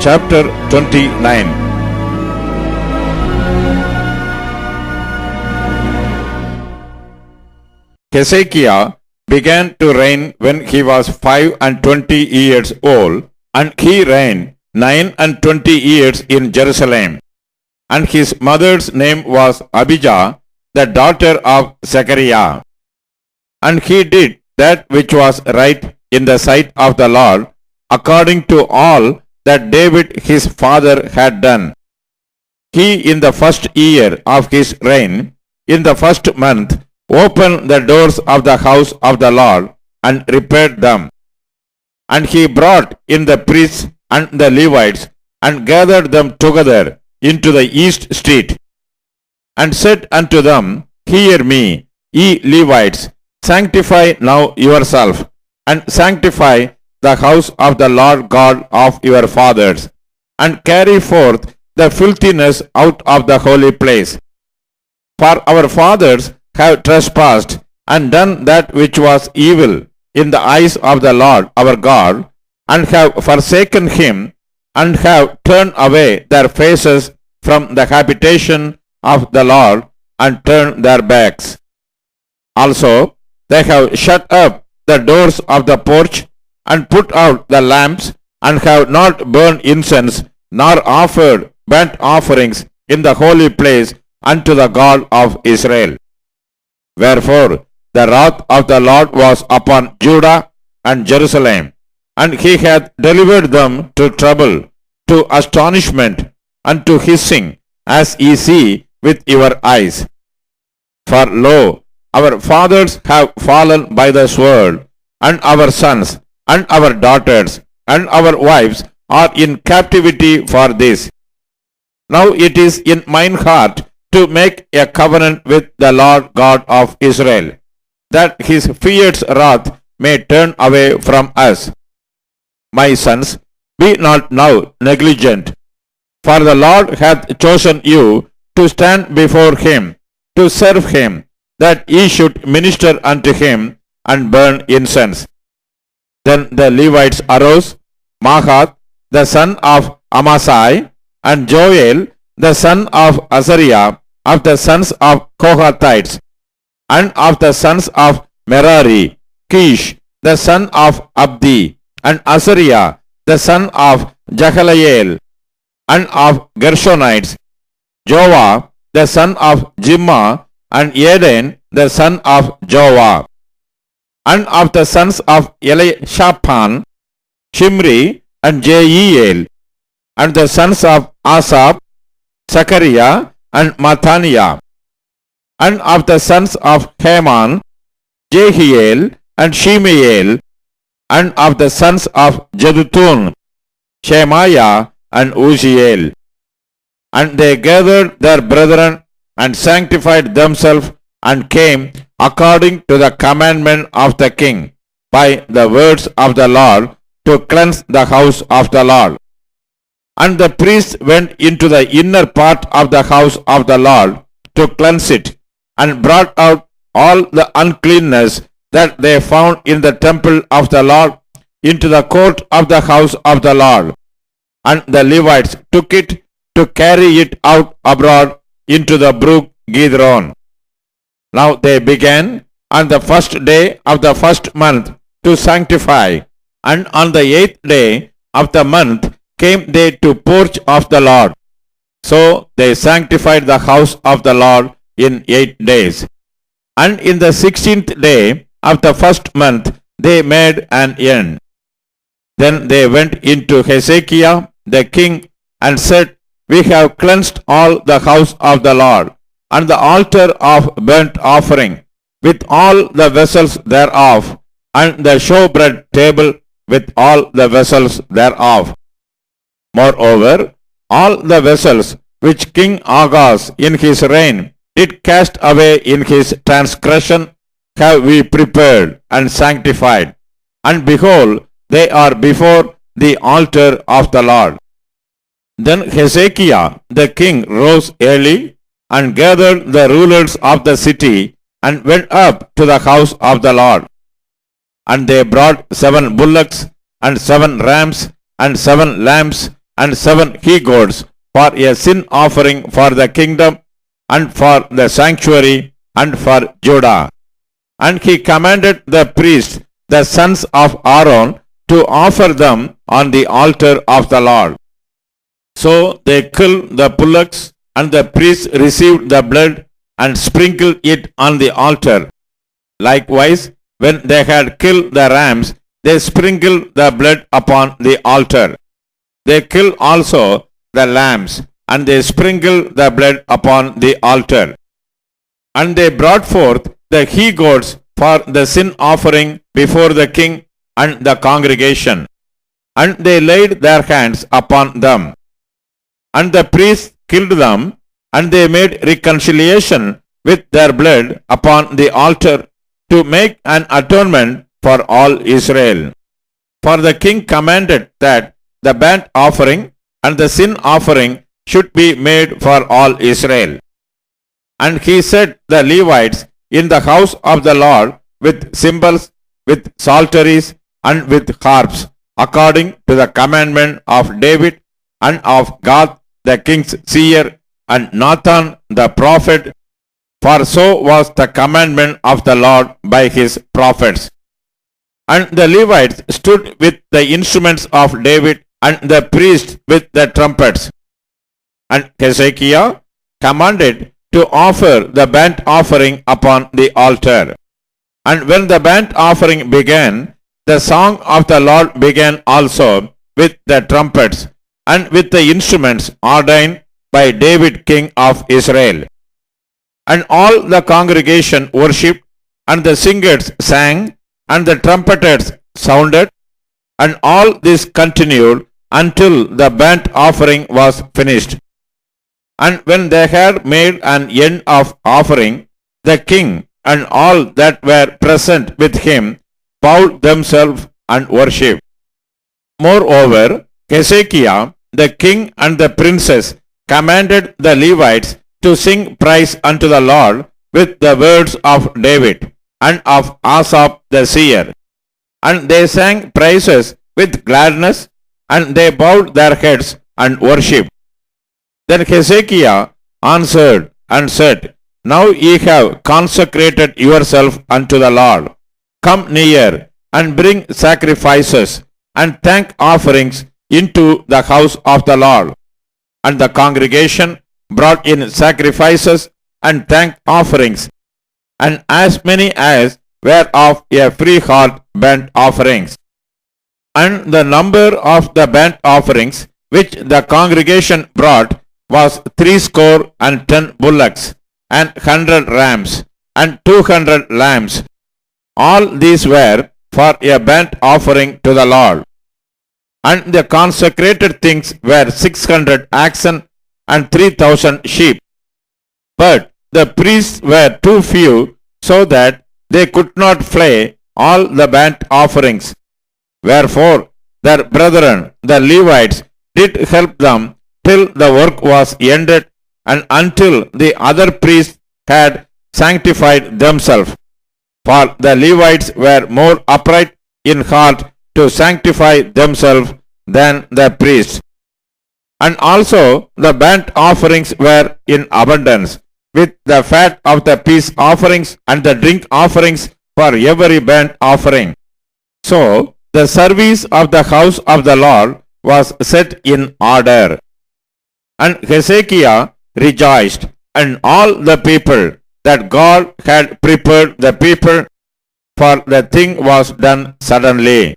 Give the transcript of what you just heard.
chapter 29. Hezekiah began to reign when he was 25 years old, and he reigned 29 years in Jerusalem. And his mother's name was Abijah, the daughter of Zechariah. And he did that which was right in the sight of the Lord, according to all that David his father had done. He in the first year of his reign, in the first month, opened the doors of the house of the Lord and repaired them. And he brought in the priests and the Levites and gathered them together into the east street, and said unto them, Hear me, ye Levites, sanctify now yourself, and sanctify the house of the Lord God of your fathers, and carry forth the filthiness out of the holy place. For our fathers have trespassed and done that which was evil in the eyes of the Lord our God, and have forsaken him, and have turned away their faces from the habitation of the Lord, and turned their backs. Also they have shut up the doors of the porch, and put out the lamps, and have not burned incense, nor offered burnt offerings in the holy place unto the God of Israel. Wherefore the wrath of the Lord was upon Judah and Jerusalem, and he hath delivered them to trouble, to astonishment, and to hissing, as ye see with your eyes. For lo, our fathers have fallen by the sword, and our sons, and our daughters, and our wives are in captivity for this. Now it is in mine heart to make a covenant with the Lord God of Israel, that his fierce wrath may turn away from us. My sons, be not now negligent, for the Lord hath chosen you to stand before him, to serve him, that ye should minister unto him and burn incense. Then the Levites arose, Mahath the son of Amasai, and Joel the son of Azariah, of the sons of Kohathites, and of the sons of Merari, Kish the son of Abdi, and Azariah the son of Jahaliel, and of Gershonites, Joah the son of Jimmah, and Eden the son of Joah. And of the sons of Elishaphan, Shimri, and Jeiel, and the sons of Asaph, Zechariah, and Mathaniah. And of the sons of Heman, Jehiel, and Shemaiel, and of the sons of Jeduthun, Shemaiah, and Uzziel. And they gathered their brethren, and sanctified themselves, and came according to the commandment of the king, by the words of the Lord, to cleanse the house of the Lord. And the priests went into the inner part of the house of the Lord to cleanse it, and brought out all the uncleanness that they found in the temple of the Lord into the court of the house of the Lord. And the Levites took it to carry it out abroad into the brook Gidron. Now they began on the first day of the first month to sanctify, and on the 8th day of the month came they to porch of the Lord. So they sanctified the house of the Lord in 8 days. And in the 16th day of the first month they made an end. Then they went into Hezekiah the king, and said, We have cleansed all the house of the Lord, and the altar of burnt offering, with all the vessels thereof, and the showbread table with all the vessels thereof. Moreover, all the vessels which King Ahaz in his reign did cast away in his transgression have we prepared and sanctified, and behold, they are before the altar of the Lord. Then Hezekiah the king rose early, and gathered the rulers of the city, and went up to the house of the Lord. And they brought 7 bullocks, and 7 rams, and 7 lambs, and 7 he goats for a sin offering for the kingdom and for the sanctuary and for Judah. And he commanded the priests, the sons of Aaron, to offer them on the altar of the Lord. So they killed the bullocks, and the priests received the blood and sprinkled it on the altar. Likewise, when they had killed the rams, they sprinkled the blood upon the altar. They killed also the lambs, and they sprinkled the blood upon the altar. And they brought forth the he goats for the sin offering before the king and the congregation, and they laid their hands upon them. And the priests killed them, and they made reconciliation with their blood upon the altar to make an atonement for all Israel. For the king commanded that the burnt offering and the sin offering should be made for all Israel. And he set the Levites in the house of the Lord with cymbals, with psalteries, and with harps, according to the commandment of David and of Gad the king's seer and Nathan the prophet, for so was the commandment of the Lord by his prophets. And the Levites stood with the instruments of David, and the priests with the trumpets. And Hezekiah commanded to offer the burnt offering upon the altar. And when the burnt offering began, the song of the Lord began also with the trumpets and with the instruments ordained by David king of Israel. And all the congregation worshipped, and the singers sang, and the trumpeters sounded, and all this continued until the burnt offering was finished. And when they had made an end of offering, the king and all that were present with him bowed themselves and worshipped. Moreover, Hezekiah, the king and the princes, commanded the Levites to sing praise unto the Lord with the words of David and of Asaph the seer. And they sang praises with gladness, and they bowed their heads and worshipped. Then Hezekiah answered and said, Now ye have consecrated yourself unto the Lord. Come near and bring sacrifices and thank offerings into the house of the Lord. And the congregation brought in sacrifices and thank offerings, and as many as were of a free heart burnt offerings. And the number of the burnt offerings which the congregation brought was 70 bullocks, and 100 rams, and 200 lambs. All these were for a burnt offering to the Lord. And the consecrated things were 600 oxen and 3,000 sheep. But the priests were too few, so that they could not flay all the burnt offerings. Wherefore their brethren, the Levites, did help them till the work was ended, and until the other priests had sanctified themselves. For the Levites were more upright in heart to sanctify themselves than the priests. And also the burnt offerings were in abundance, with the fat of the peace offerings and the drink offerings for every burnt offering. So the service of the house of the Lord was set in order. And Hezekiah rejoiced, and all the people, that God had prepared the people, for the thing was done suddenly.